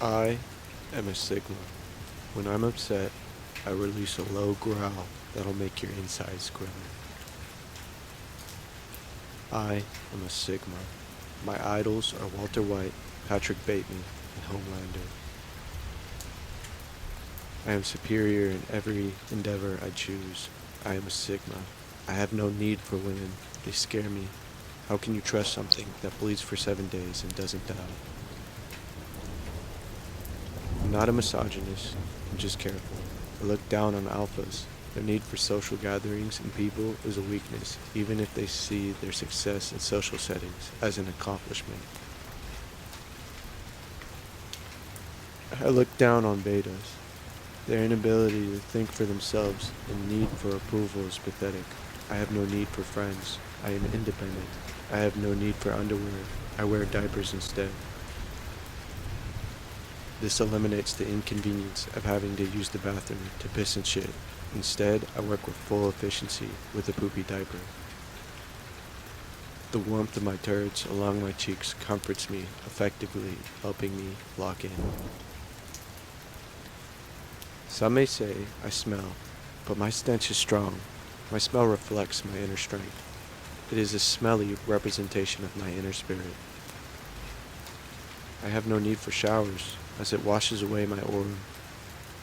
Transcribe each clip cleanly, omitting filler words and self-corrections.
I am a Sigma. When I'm upset, I release a low growl that'll make your insides quiver. I am a Sigma. My idols are Walter White, Patrick Bateman, and Homelander. I am superior in every endeavor I choose. I am a Sigma. I have no need for women. They scare me. How can you trust something that bleeds for 7 days and doesn't die? I'm not a misogynist. I'm just careful. I look down on alphas. Their need for social gatherings and people is a weakness, even if they see their success in social settings as an accomplishment. I look down on betas. Their inability to think for themselves and need for approval is pathetic. I have no need for friends. I am independent. I have no need for underwear. I wear diapers instead. This eliminates the inconvenience of having to use the bathroom to piss and shit. Instead, I work with full efficiency with a poopy diaper. The warmth of my turds along my cheeks comforts me, effectively helping me lock in. Some may say I smell, but my stench is strong. My smell reflects my inner strength. It is a smelly representation of my inner spirit. I have no need for showers, as it washes away my aura.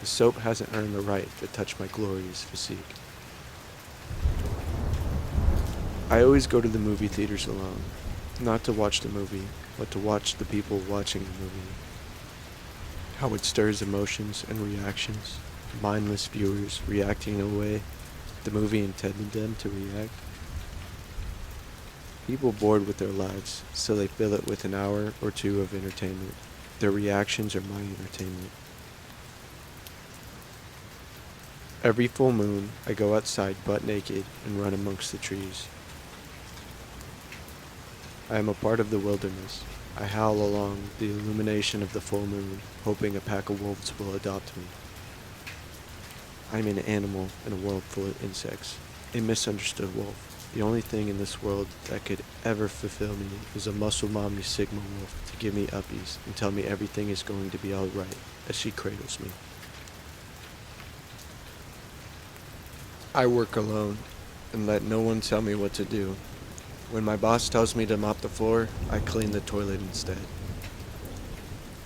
The soap hasn't earned the right to touch my glorious physique. I always go to the movie theaters alone, not to watch the movie, but to watch the people watching the movie. How it stirs emotions and reactions, mindless viewers reacting in a way the movie intended them to react. People bored with their lives, so they fill it with an hour or two of entertainment. Their reactions are my entertainment. Every full moon, I go outside butt naked and run amongst the trees. I am a part of the wilderness. I howl along the illumination of the full moon, hoping a pack of wolves will adopt me. I am an animal in a world full of insects, a misunderstood wolf. The only thing in this world that could ever fulfill me is a muscle mommy Sigma wolf to give me uppies and tell me everything is going to be alright as she cradles me. I work alone and let no one tell me what to do. When my boss tells me to mop the floor, I clean the toilet instead.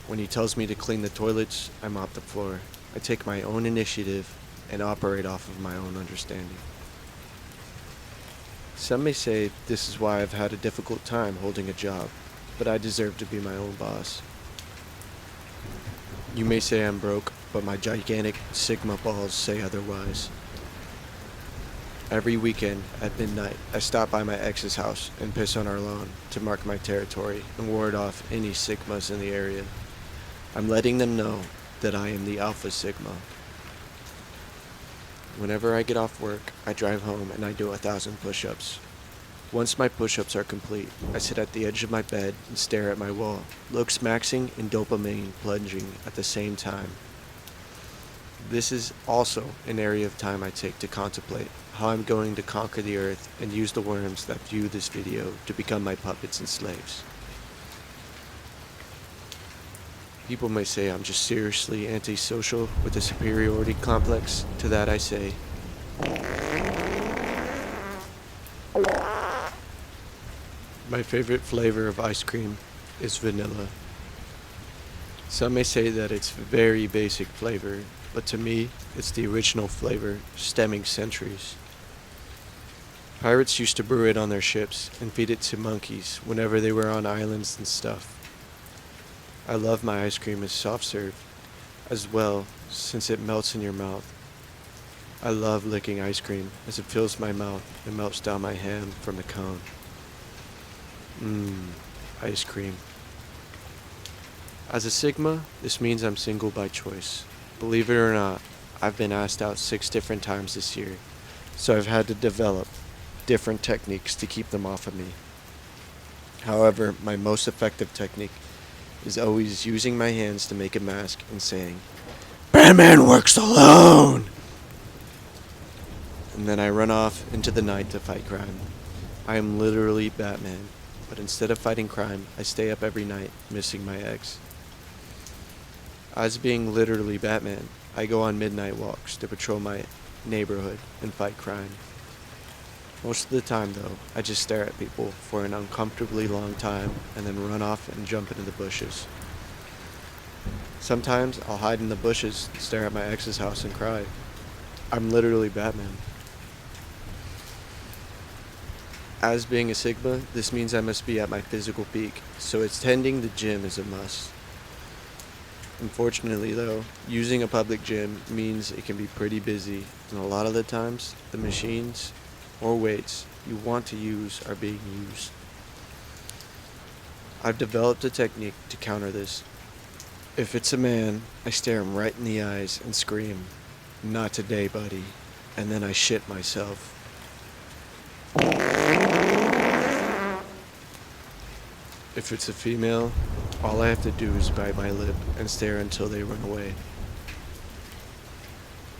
When he tells me to clean the toilets, I mop the floor. I take my own initiative and operate off of my own understanding. Some may say this is why I've had a difficult time holding a job, but I deserve to be my own boss. You may say I'm broke, but my gigantic Sigma balls say otherwise. Every weekend at midnight, I stop by my ex's house and piss on our lawn to mark my territory and ward off any Sigmas in the area. I'm letting them know that I am the Alpha Sigma. Whenever I get off work, I drive home and I do 1,000 push-ups. Once my push-ups are complete, I sit at the edge of my bed and stare at my wall, looks maxing and dopamine plunging at the same time. This is also an area of time I take to contemplate how I'm going to conquer the earth and use the worms that view this video to become my puppets and slaves. People may say I'm just seriously antisocial with a superiority complex. To that I say, my favorite flavor of ice cream is vanilla. Some may say that it's very basic flavor, but to me, it's the original flavor, stemming centuries. Pirates used to brew it on their ships and feed it to monkeys whenever they were on islands and stuff. I love my ice cream as soft serve as well, since it melts in your mouth. I love licking ice cream as it fills my mouth and melts down my hand from the cone. Ice cream. As a Sigma, this means I'm single by choice. Believe it or not, I've been asked out 6 different times this year, so I've had to develop different techniques to keep them off of me. However, my most effective technique is always using my hands to make a mask and saying, "Batman works alone!" And then I run off into the night to fight crime. I am literally Batman, but instead of fighting crime, I stay up every night missing my ex. As being literally Batman, I go on midnight walks to patrol my neighborhood and fight crime. Most of the time, though, I just stare at people for an uncomfortably long time and then run off and jump into the bushes. Sometimes I'll hide in the bushes, stare at my ex's house, and cry. I'm literally Batman. As being a Sigma, this means I must be at my physical peak, so attending the gym is a must. Unfortunately, though, using a public gym means it can be pretty busy, and a lot of the times, the machines or weights you want to use are being used. I've developed a technique to counter this. If it's a man, I stare him right in the eyes and scream, "Not today, buddy," and then I shit myself. If it's a female, all I have to do is bite my lip and stare until they run away.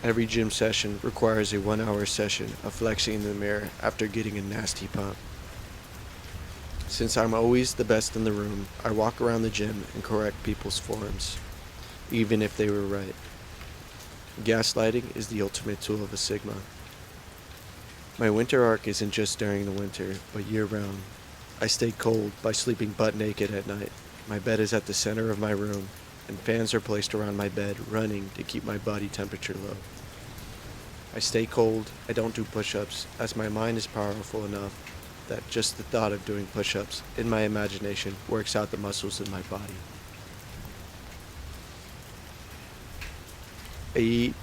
Every gym session requires a 1 hour session of flexing in the mirror after getting a nasty pump. Since I'm always the best in the room, I walk around the gym and correct people's forms, even if they were right. Gaslighting is the ultimate tool of a Sigma. My winter arc isn't just during the winter, but year-round. I stay cold by sleeping butt naked at night. My bed is at the center of my room, and fans are placed around my bed running to keep my body temperature low. I stay cold, I don't do push-ups, as my mind is powerful enough that just the thought of doing push-ups in my imagination works out the muscles in my body. I eat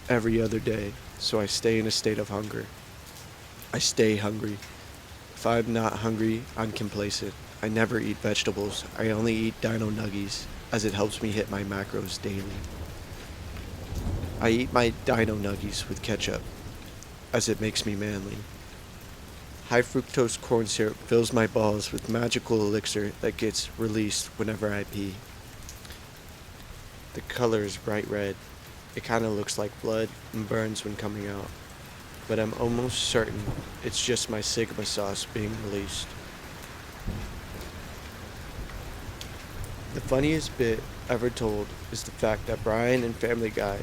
every other day, so I stay in a state of hunger. I stay hungry. If I'm not hungry, I'm complacent. I never eat vegetables. I only eat dino nuggies, as it helps me hit my macros daily. I eat my dino nuggies with ketchup, as it makes me manly. High fructose corn syrup fills my balls with magical elixir that gets released whenever I pee. The color is bright red. It kinda looks like blood and burns when coming out, but I'm almost certain it's just my Sigma sauce being released. The funniest bit ever told is the fact that Brian in Family Guy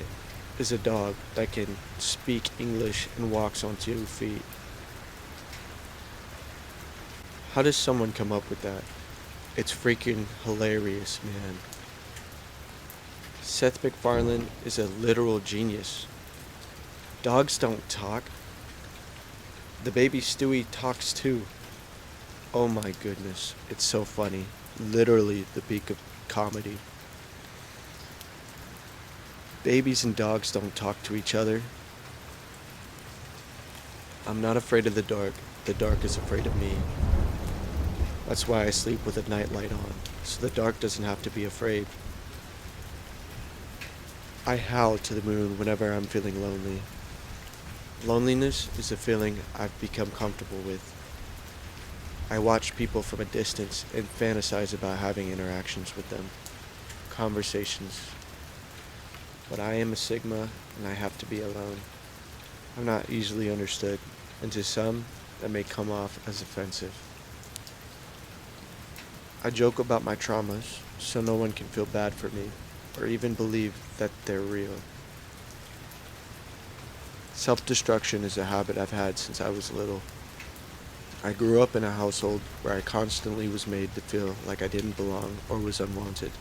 is a dog that can speak English and walks on 2 feet. How does someone come up with that? It's freaking hilarious, man. Seth MacFarlane is a literal genius. Dogs don't talk. The baby Stewie talks too. Oh my goodness, it's so funny. Literally the peak of comedy. Babies and dogs don't talk to each other. I'm not afraid of the dark is afraid of me. That's why I sleep with a nightlight on, so the dark doesn't have to be afraid. I howl to the moon whenever I'm feeling lonely. Loneliness is a feeling I've become comfortable with. I watch people from a distance and fantasize about having interactions with them, conversations. But I am a Sigma and I have to be alone. I'm not easily understood, and to some, that may come off as offensive. I joke about my traumas so no one can feel bad for me or even believe that they're real. Self-destruction is a habit I've had since I was little. I grew up in a household where I constantly was made to feel like I didn't belong or was unwanted.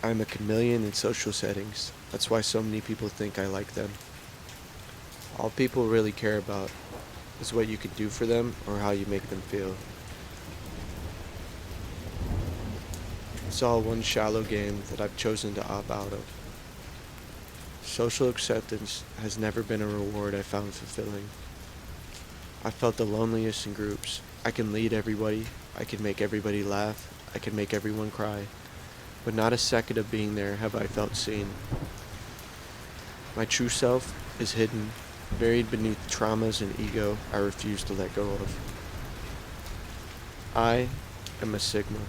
I'm a chameleon in social settings. That's why so many people think I like them. All people really care about is what you can do for them or how you make them feel. It's all one shallow game that I've chosen to opt out of. Social acceptance has never been a reward I found fulfilling. I felt the loneliest in groups. I can lead everybody, I can make everybody laugh, I can make everyone cry, but not a second of being there have I felt seen. My true self is hidden, buried beneath traumas and ego I refuse to let go of. I am a Sigma.